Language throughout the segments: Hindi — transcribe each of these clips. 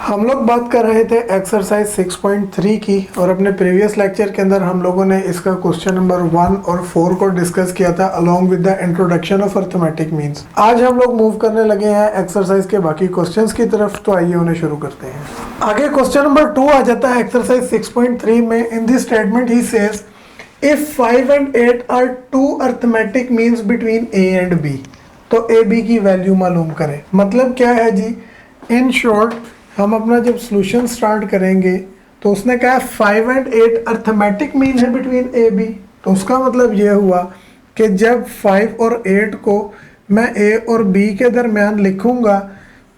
हम लोग बात कर रहे थे एक्सरसाइज 6.3 की और अपने प्रीवियस लेक्चर के अंदर हम लोगों ने इसका क्वेश्चन नंबर 1 और 4 को डिस्कस किया था along with the introduction of arithmetic means. आज हम लोग मूव करने लगे हैं एक्सरसाइज के बाकी क्वेश्चंस की तरफ, तो आइए उन्हें शुरू करते हैं। आगे क्वेश्चन नंबर 2 आ जाता है एक्सरसाइज 6.3 में। In this statement he says if 5 and 8 are two arithmetic means between a and b, तो ए बी की वैल्यू मालूम करें। मतलब क्या है जी, इन शॉर्ट हम अपना जब सोल्यूशन स्टार्ट करेंगे तो उसने कहा 5 and 8 अर्थमेटिक मीन है बिटवीन ए बी, तो उसका मतलब ये हुआ कि जब 5 और 8 को मैं ए और बी के दरमियान लिखूंगा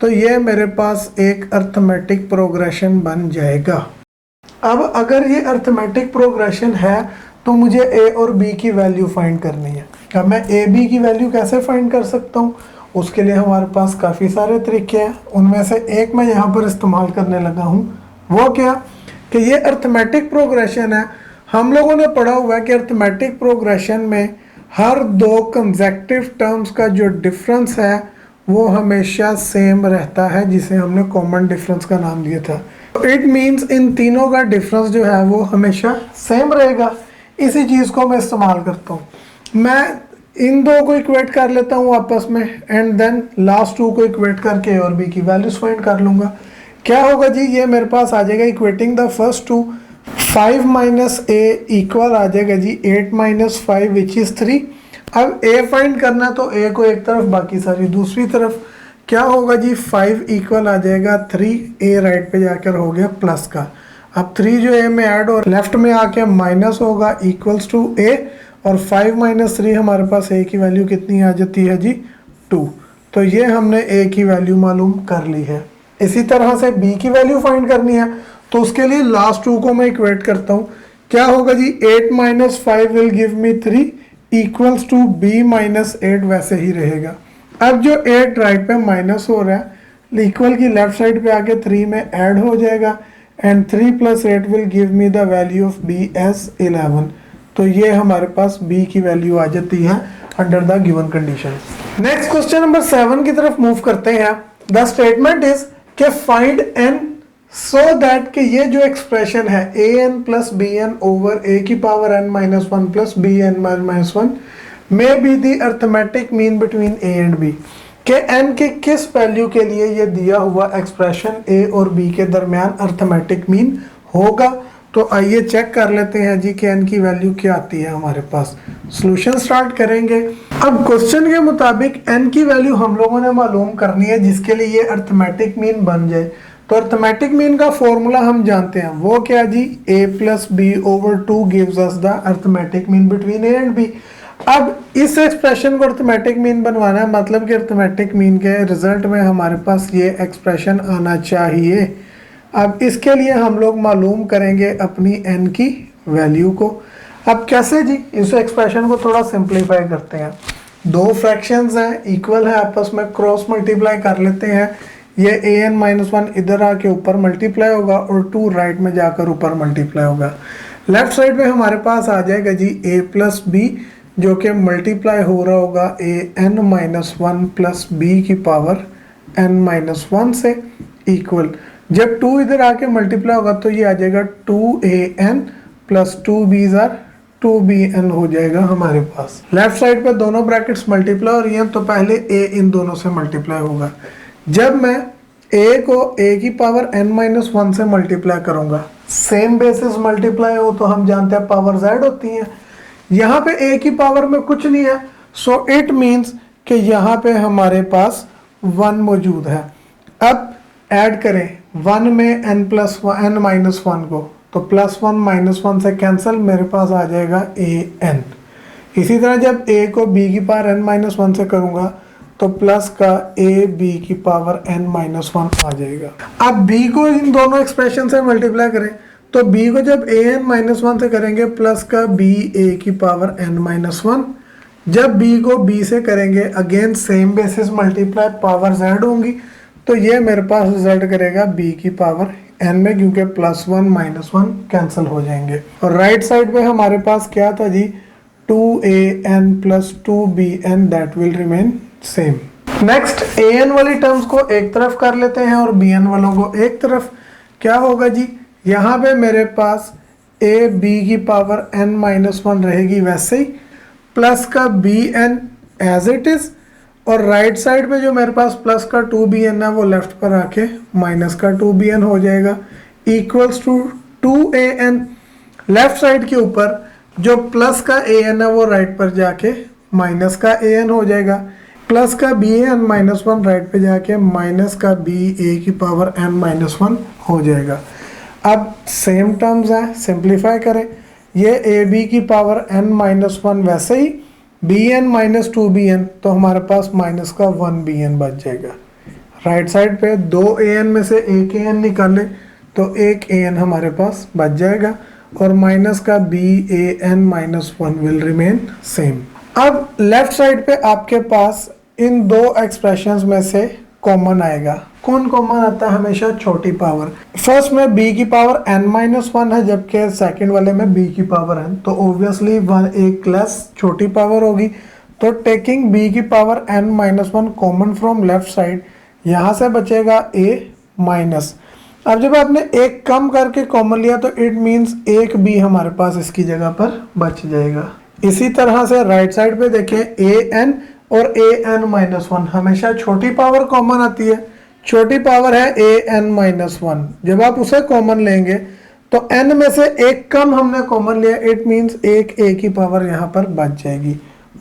तो ये मेरे पास एक अर्थमेटिक प्रोग्रेशन बन जाएगा। अब अगर ये अर्थमेटिक प्रोग्रेशन है तो मुझे ए और बी की वैल्यू फाइंड करनी है। अब मैं ए बी की वैल्यू कैसे फाइंड कर सकता हूँ? उसके लिए हमारे पास काफ़ी सारे तरीके हैं, उनमें से एक मैं यहाँ पर इस्तेमाल करने लगा हूँ। वो क्या कि ये अर्थमेटिक प्रोग्रेशन है। हम लोगों ने पढ़ा हुआ है कि अर्थमेटिक प्रोग्रेशन में हर दो कंसेक्टिव टर्म्स का जो डिफरेंस है वो हमेशा सेम रहता है, जिसे हमने कॉमन डिफरेंस का नाम दिया था। इट मीन्स इन तीनों का डिफरेंस जो है वो हमेशा सेम रहेगा। इसी चीज़ को मैं इस्तेमाल करता हूँ। मैं इन दो को इक्वेट कर लेता हूँ आपस में एंड देन लास्ट टू को इक्वेट करके और बी की वैल्यूज फाइंड कर लूँगा। क्या होगा जी, ये मेरे पास आ जाएगा equating the first two, 5 minus a equal आ जाएगा जी 8 माइनस 5 विच इज़ 3। अब ए फाइंड करना तो ए को एक तरफ बाकी सारी दूसरी तरफ। क्या होगा जी, 5 इक्वल आ जाएगा 3, ए राइट पे जाकर हो गया प्लस का। अब 3 जो ए में ऐड और लेफ्ट में आके माइनस होगा इक्वल्स टू ए, और 5 माइनस 3 हमारे पास ए की वैल्यू कितनी आ जाती है जी 2। तो ये हमने ए की वैल्यू मालूम कर ली है। इसी तरह से बी की वैल्यू फाइंड करनी है तो उसके लिए लास्ट टू को मैं इक्वेट करता हूँ। क्या होगा जी, 8 माइनस 5 will give me 3 equals to b minus 8 वैसे ही रहेगा। अब जो 8 राइट पे माइनस हो रहा है इक्वल की लेफ्ट साइड पे आके 3 में ऐड हो जाएगा and 3 plus 8 will give me the value of b as 11। तो ये हमारे पास b की वैल्यू आ जाती है under the given condition. Next question number 7 की तरफ मूव करते हैं। द स्टेटमेंट इज के फाइंड n सो दैट कि ये जो एक्सप्रेशन है an plus b n over a की power n minus 1 plus b n minus 1 may be the arithmetic mean between a and b, के n के किस वैल्यू के लिए ये दिया हुआ एक्सप्रेशन a और b के दरमियान अर्थमेटिक मीन होगा। तो आइए चेक कर लेते हैं जी कि n की वैल्यू क्या आती है हमारे पास। सॉल्यूशन स्टार्ट करेंगे। अब क्वेश्चन के मुताबिक n की वैल्यू हम लोगों ने मालूम करनी है जिसके लिए ये अर्थमेटिक मीन बन जाए। तो अर्थमेटिक मीन का फॉर्मूला हम जानते हैं, वो क्या जी, a plus b over 2 gives us the arithmetic mean between a and b। अब इस एक्सप्रेशन को अर्थमेटिक मीन बनवाना है, मतलब कि अर्थमेटिक मीन के रिजल्ट में हमारे पास ये एक्सप्रेशन आना चाहिए। अब इसके लिए हम लोग मालूम करेंगे अपनी n की वैल्यू को। अब कैसे जी, इस एक्सप्रेशन को थोड़ा सिंप्लीफाई करते हैं। दो फ्रैक्शंस हैं, इक्वल है, आपस में क्रॉस मल्टीप्लाई कर लेते हैं। ये an माइनस 1 इधर आके ऊपर मल्टीप्लाई होगा और 2 राइट में जाकर ऊपर मल्टीप्लाई होगा। लेफ्ट साइड में हमारे पास आ जाएगा जी a प्लस बी, जो कि मल्टीप्लाई हो रहा होगा an माइनस 1 प्लस बी की पावर n माइनस 1 से इक्वल। जब 2 इधर आके मल्टीप्लाई होगा तो ये आ जाएगा 2an plus 2b are 2bn हो जाएगा हमारे पास। लेफ्ट साइड पे दोनों ब्रैकेट्स मल्टीप्लाई हो रही हैं तो पहले a इन दोनों से मल्टीप्लाई होगा। जब मैं a को a की पावर n माइनस 1 से मल्टीप्लाई करूंगा, सेम बेसिस मल्टीप्लाई हो तो हम जानते हैं पावर z होती है। यहाँ पे a की पावर में कुछ नहीं है, सो इट मीन्स कि यहाँ पे हमारे पास 1 मौजूद है। अब ऐड करें 1 में n प्लस n माइनस 1 को, तो प्लस 1 माइनस 1 से कैंसिल, मेरे पास आ जाएगा an। इसी तरह जब a को b की पावर n माइनस 1 से करूँगा तो प्लस का a b की पावर n माइनस 1 आ जाएगा। अब b को इन दोनों एक्सप्रेशन से मल्टीप्लाई करें तो b को जब an माइनस 1 से करेंगे प्लस का b a की पावर n माइनस 1। जब b को b से करेंगे again same basis multiply, power z होंगी, तो ये मेरे पास रिजल्ट करेगा b की पावर n में, क्योंकि प्लस 1 माइनस 1 कैंसिल हो जाएंगे। और राइट साइड पे हमारे पास क्या था जी, 2an plus 2bn that will remain same. Next a n वाली टर्म्स को एक तरफ कर लेते हैं और बी एन वालों को एक तरफ। क्या होगा जी, यहाँ पे मेरे पास ए बी की पावर n माइनस वन रहेगी वैसे ही, प्लस का b n as it is, और राइट साइड पे जो मेरे पास प्लस का 2bn है वो लेफ्ट पर आके माइनस का 2bn हो जाएगा, equals to 2an। Left side के ऊपर जो प्लस का an है वो राइट पर जाके माइनस का an हो जाएगा, प्लस का b n minus one right पे जाके माइनस का बी ए की पावर n माइनस वन हो जाएगा। अब सेम टर्म्स हैं, सिंप्लीफाई करें, ये ए बी की पावर n माइनस वन वैसे ही b n minus two b n, तो हमारे पास माइनस का वन बी एन बच जाएगा। राइट साइड पे दो ए एन में से एक ए एन निकाले तो एक ए एन हमारे पास बच जाएगा, और माइनस का b a n minus one will remain same. अब लेफ्ट साइड पे आपके पास इन दो एक्सप्रेशंस में से कॉमन आएगा। कौन कॉमन आता है? हमेशा छोटी पावर। फर्स्ट में b की पावर n माइनस वन है, जबकि सेकंड वाले में b की पावर n, तो ऑब्वियसली वन एक लेस छोटी पावर होगी। तो टेकिंग b की power n minus one common from left side, यहाँ से बचेगा a माइनस। अब जब आपने एक कम करके कॉमन लिया तो इट मीन्स एक b हमारे पास इसकी जगह पर बच जाएगा। इसी तरह से राइट साइड पे देखें ए एन और ए एन माइनस वन, हमेशा छोटी पावर कॉमन आती है। छोटी पावर है ए एन माइनस वन, जब आप उसे कॉमन लेंगे तो n में से एक कम हमने कॉमन लिया, इट मीन्स एक a की पावर यहाँ पर बच जाएगी,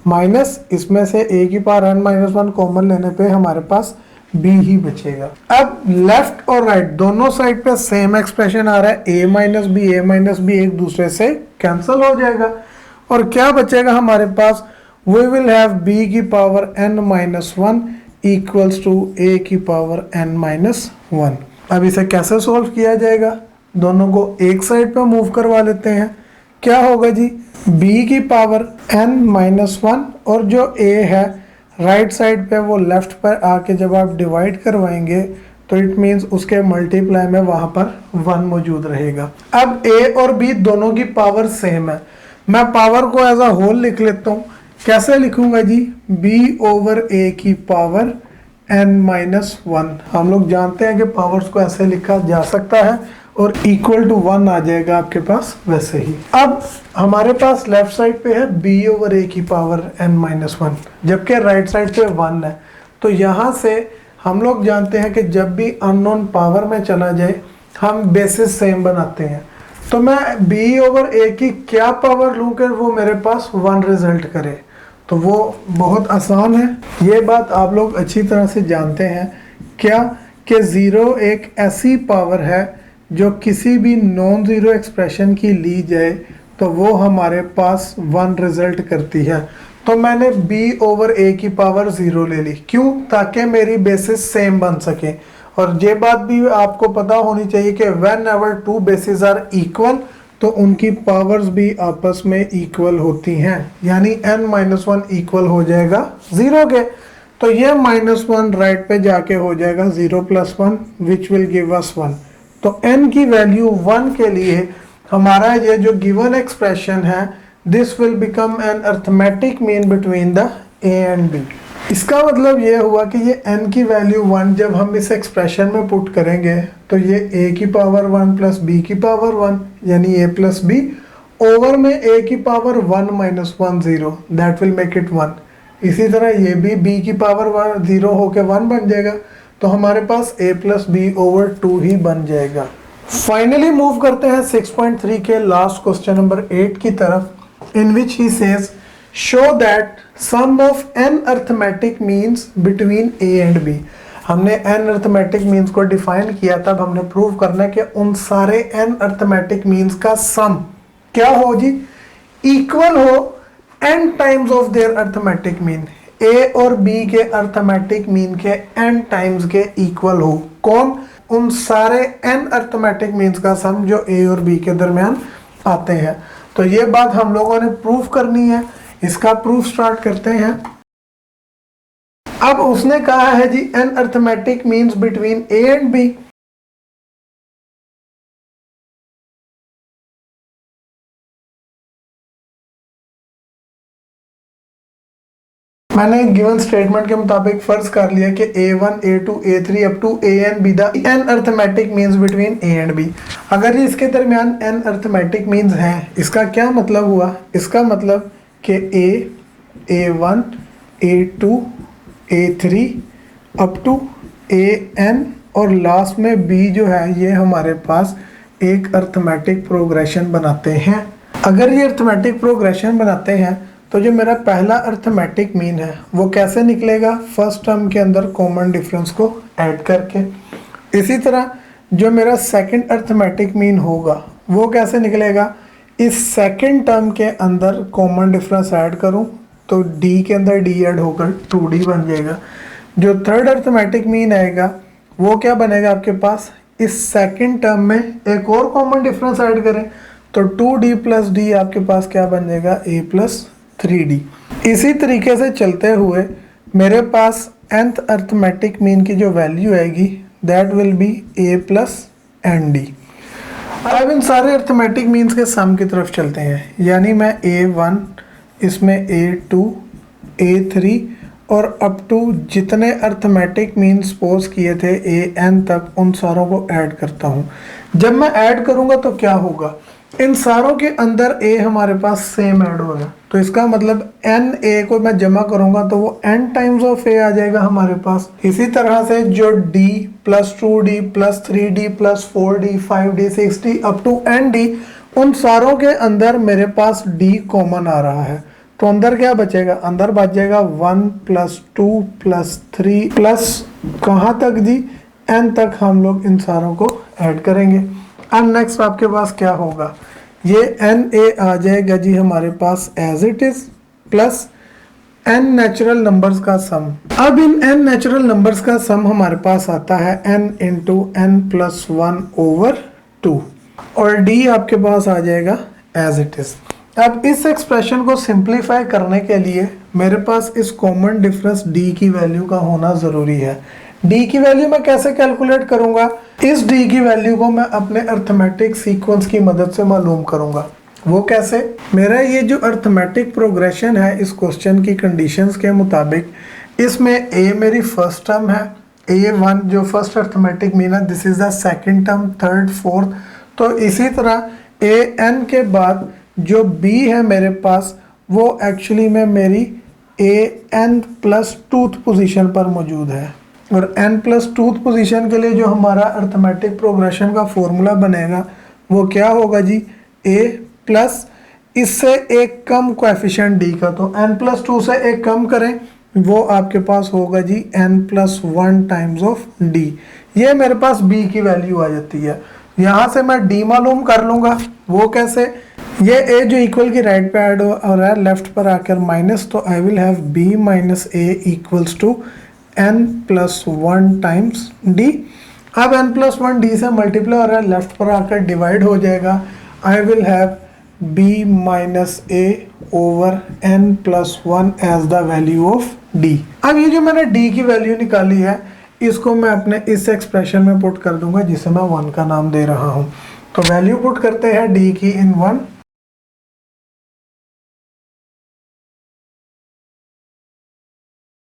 माइनस इसमें से a की power n minus one common लेने पे हमारे पास b ही बचेगा। अब लेफ्ट और राइट दोनों साइड पे सेम एक्सप्रेशन आ रहा है, a माइनस बी एक दूसरे से कैंसिल हो जाएगा, और क्या बचेगा हमारे पास? we will have b की power n minus one equals to a की पावर n माइनस वन। अब इसे कैसे सॉल्व किया जाएगा? दोनों को एक साइड पे मूव करवा लेते हैं। क्या होगा जी, b की पावर n माइनस वन, और जो a है राइट साइड पे वो लेफ्ट पर आके जब आप डिवाइड करवाएंगे तो इट मीन्स उसके मल्टीप्लाई में वहां पर वन मौजूद रहेगा। अब a और b दोनों की पावर सेम है, मैं पावर को एज अ होल लिख लेता हूँ। कैसे लिखूंगा जी? b ओवर a की पावर n माइनस वन। हम लोग जानते हैं कि पावर्स को ऐसे लिखा जा सकता है और इक्वल टू वन आ जाएगा आपके पास वैसे ही। अब हमारे पास लेफ्ट साइड पे है b ओवर a की पावर n माइनस वन, जबकि राइट साइड पे वन है। तो यहाँ से हम लोग जानते हैं कि जब भी अननोन पावर में चला जाए हम बेसिस सेम बनाते हैं। तो मैं b ओवर a की क्या पावर लूँ कि वो मेरे पास वन रिजल्ट करे? तो वो बहुत आसान है, ये बात आप लोग अच्छी तरह से जानते हैं। क्या कि ज़ीरो एक ऐसी पावर है जो किसी भी नॉन ज़ीरो एक्सप्रेशन की ली जाए तो वो हमारे पास वन रिजल्ट करती है। तो मैंने b ओवर a की पावर ज़ीरो ले ली, क्यों? ताकि मेरी बेसिस सेम बन सके। और ये बात भी आपको पता होनी चाहिए कि whenever two basis are equal तो उनकी पावर्स भी आपस में इक्वल होती हैं, यानी n माइनस वन इक्वल हो जाएगा ज़ीरो के। तो ये माइनस वन राइट पे जाके हो जाएगा zero plus one which will give us one. तो n की वैल्यू वन के लिए हमारा ये जो गिवन एक्सप्रेशन है this will become an arithmetic mean between the a and b। इसका मतलब ये हुआ कि ये n की वैल्यू वन जब हम इस एक्सप्रेशन में पुट करेंगे तो ये a की पावर वन प्लस b की पावर वन यानी a प्लस b ओवर में a की power one minus one zero, that will make it one. इसी तरह ये भी b की पावर वन ज़ीरो होके वन बन जाएगा, तो हमारे पास a plus b over two ही बन जाएगा। फाइनली मूव करते हैं 6.3 के लास्ट क्वेश्चन नंबर 8 की तरफ, in which he says show that sum of n arithmetic means between a and b। हमने n arithmetic means को डिफाइन किया, तब हमने प्रूव करना है कि उन सारे n arithmetic means का सम क्या हो जी, इक्वल हो n times of their arithmetic mean। a और b के arithmetic mean के n टाइम्स के इक्वल हो। कौन? उन सारे n arithmetic means का सम जो a और b के दरमियान आते हैं। तो ये बात हम लोगों ने प्रूफ करनी है, इसका प्रूफ स्टार्ट करते हैं। अब उसने कहा है जी n arithmetic means between a and b। मैंने गिवन स्टेटमेंट के मुताबिक फर्ज कर लिया कि A1, A2, A3 up to AN be the n arithmetic means between A and B। अगर ये इसके दरमियान n अर्थमेटिक मीन्स हैं, इसका क्या मतलब हुआ? इसका मतलब कि A, A1, A2, A3 up to AN और लास्ट में B जो है ये हमारे पास एक अर्थमेटिक प्रोग्रेशन बनाते हैं। अगर ये अर्थमेटिक प्रोग्रेशन बनाते हैं तो जो मेरा पहला अर्थमेटिक मीन है वो कैसे निकलेगा? फर्स्ट टर्म के अंदर कॉमन डिफरेंस को ऐड करके। इसी तरह जो मेरा सेकंड अर्थमेटिक मीन होगा वो कैसे निकलेगा? इस सेकंड टर्म के अंदर कॉमन डिफरेंस ऐड करूं तो d के अंदर d ऐड होकर 2d बन जाएगा। जो थर्ड अर्थमेटिक मीन आएगा वो क्या बनेगा आपके पास? इस सेकंड टर्म में एक और कॉमन डिफरेंस ऐड करें तो 2d प्लस d आपके पास क्या बन जाएगा? a plus 3d। इसी तरीके से चलते हुए मेरे पास nth अर्थमेटिक मीन की जो वैल्यू आएगी that will be a plus nd। अब इन सारे अर्थमेटिक मीन्स के सम की तरफ चलते हैं, यानी मैं a1, इसमें a2, a3 और अप टू जितने अर्थमेटिक मीन सपोज किए थे an तक उन सारों को ऐड करता हूँ। जब मैं ऐड करूँगा तो क्या होगा? इन सारों के अंदर a हमारे पास सेम ऐड हो रहा है, तो इसका मतलब n a को मैं जमा करूंगा तो वो n टाइम्स ऑफ a आ जाएगा हमारे पास। इसी तरह से जो d plus 2d plus 3d plus 4d 5d 6d up to nd उन सारों के अंदर मेरे पास d कॉमन आ रहा है, तो अंदर क्या बचेगा? अंदर बच जाएगा 1 प्लस 2 प्लस 3 प्लस कहाँ तक जी? n तक हम लोग इन सारों को ऐड करेंगे। अब नेक्स्ट आपके पास क्या होगा? ये NA आ जाएगा जी हमारे पास as it is plus n natural numbers का सम। अब इन n नेचुरल नंबर्स का सम हमारे पास आता है n into n plus 1 over 2 और d आपके पास आ जाएगा एज इट इज। अब इस एक्सप्रेशन को सिंप्लीफाई करने के लिए मेरे पास इस कॉमन डिफरेंस d की वैल्यू का होना ज़रूरी है। d की वैल्यू मैं कैसे कैलकुलेट करूंगा? इस d की वैल्यू को मैं अपने अर्थमेटिक सीक्वेंस की मदद से मालूम करूंगा। वो कैसे? मेरा ये जो अर्थमेटिक प्रोग्रेशन है इस क्वेश्चन की कंडीशंस के मुताबिक, इसमें a मेरी फर्स्ट टर्म है, a1 जो फर्स्ट अर्थमेटिक मीन है, this is the second term, third, fourth. तो इसी तरह an के बाद जो b है मेरे पास वो एक्चुअली में मेरी an प्लस 2th पोजीशन पर मौजूद है, और n प्लस 2th पोजीशन के लिए जो हमारा अर्थमेटिक प्रोग्रेशन का फॉर्मूला बनेगा वो क्या होगा जी? a प्लस इससे एक कम कोएफिशिएंट d का, तो n प्लस 2 से एक कम करें वो आपके पास होगा जी n plus 1 times of d। ये मेरे पास b की वैल्यू आ जाती है। यहाँ से मैं d मालूम कर लूँगा। वो कैसे? ये a जो इक्वल की राइट पे ऐड हो रहा है लेफ्ट पर आकर माइनस, तो I will have b minus a equals to n plus 1 times d। अब n प्लस 1 d से मल्टीप्लाई हो रहा है, लेफ्ट पर आकर डिवाइड हो जाएगा। I will have b minus a over n plus 1 as the value of d। अब ये जो मैंने d की वैल्यू निकाली है इसको मैं अपने इस एक्सप्रेशन में पुट कर दूंगा जिसे मैं 1 का नाम दे रहा हूँ। तो वैल्यू पुट करते हैं d की इन 1।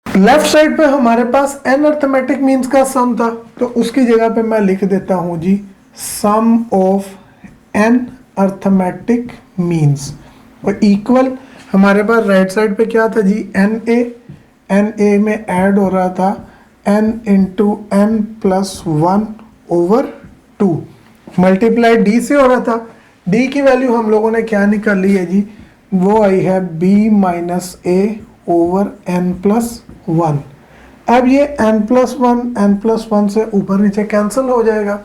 लेफ्ट साइड पे हमारे पास n अर्थमेटिक मीन्स का सम था, तो उसकी जगह पे मैं लिख देता हूं जी सम ऑफ n अर्थमेटिक मीन्स, और इक्वल हमारे पास राइट साइड पे क्या था जी? na में ऐड हो रहा था n into n plus 1 over 2 multiply d से हो रहा था। d की वैल्यू हम लोगों ने क्या निकाली है जी? वो आई है b minus a over n plus 1। अब ये n प्लस 1 से ऊपर नीचे कैंसिल हो जाएगा,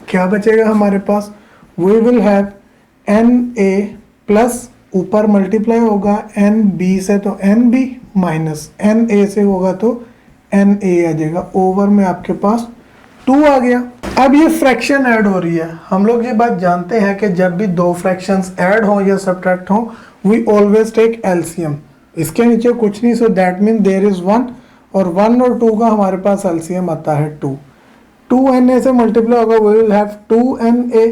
क्या बचेगा हमारे पास? We will have na plus ऊपर मल्टीप्लाई होगा nb से तो nb माइनस na से होगा तो na आ जाएगा, ओवर में आपके पास 2 आ गया। अब ये फ्रैक्शन ऐड हो रही है। हम लोग ये बात जानते हैं कि जब भी दो फ्रैक्शंस ऐड हो या सब्ट्रैक्ट हो वी ऑलवेज टेक एलसीएम। इसके नीचे कुछ नहीं, so that mean there is 1, और 1 और 2 का हमारे पास एलसीएम आता है 2। 2na से मल्टीप्लाई होगा, वी विल हैव 2na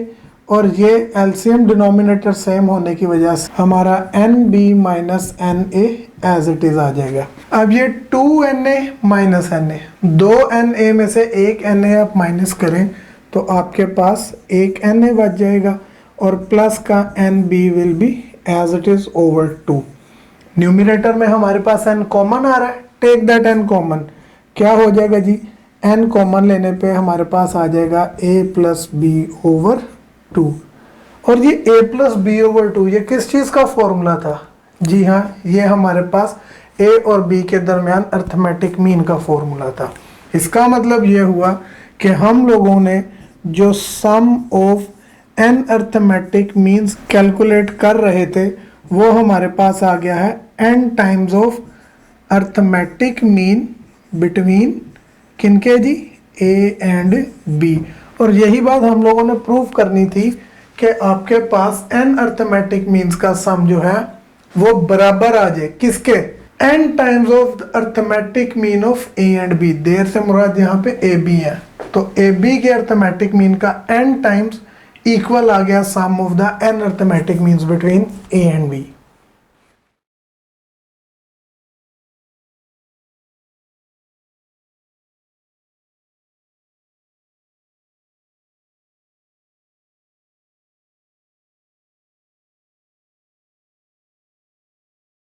और ये एलसीएम डिनोमिनेटर सेम होने की वजह से हमारा n b minus n a as it is आ जाएगा। अब ये 2na माइनस एन ए, 2na में से एक na आप माइनस करें तो आपके पास एक na बच जाएगा और प्लस का n b will be as it is over 2। Numerator में हमारे पास n कॉमन आ रहा है, टेक दैट n कॉमन। क्या हो जाएगा जी, n कॉमन लेने पे हमारे पास आ जाएगा a प्लस बी ओवर 2। और ये a प्लस बी ओवर 2 ये किस चीज़ का फॉर्मूला था? जी हाँ, ये हमारे पास a और b के दरमियान अर्थमेटिक मीन का फॉर्मूला था। इसका मतलब ये हुआ कि हम लोगों ने जो sum of n arithmetic means calculate कर रहे थे वो हमारे पास आ गया है n times of arithmetic mean between किनके जी, a एंड b। और यही बात हम लोगों ने प्रूव करनी थी कि आपके पास n अर्थमेटिक मीन्स का सम जो है वो बराबर आ जाए किसके, n times of the arithmetic mean of a and b। देर से मुराद यहाँ पे a b है, तो a b के अर्थमेटिक मीन का n टाइम्स इक्वल आ गया sum of the n arithmetic means between a and b।